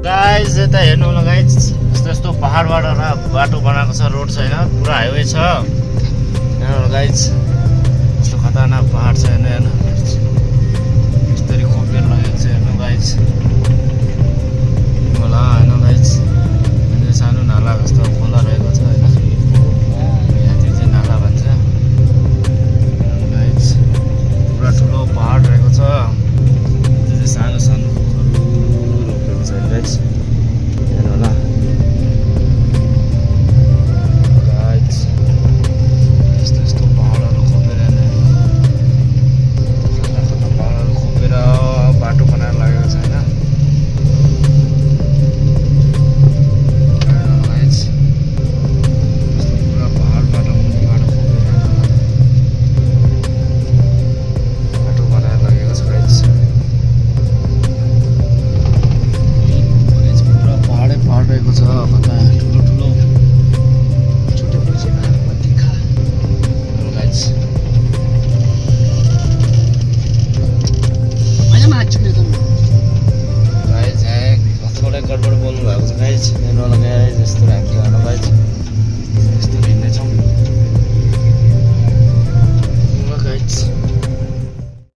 Guys यता हेर्नु होला गाइस, यस्तो यस्तो पहाडबाट बाटो बनाएको छ, रोड छैन, पुरा हाइवे छ। हेर्नु गाइस यस्तो खतरनाक पहाड छ, हेर्नु यस्तरी खोपेर लगेको छ। हेर्नु गाइस होला होइन गाइस, सानो नाला जस्तो खोला रहेको छ होइन, यहाँतिर चाहिँ नाला भन्छ गाइस। पुरा ठुलो पहाड रहेको छ, त्यो चाहिँ सानो सानो रुखहरू रोपेको छ गाइस। हेर्नु होला गाइस, यस्तो यस्तो पहाडहरू खोपेर पहाडहरू खोपेर बाटो बनाएर लागेको छ होइन। थोड़ा गडबड बोल्नु भएको छ गाइस, हेर्नु होला गाइस यस्तो राख्यो।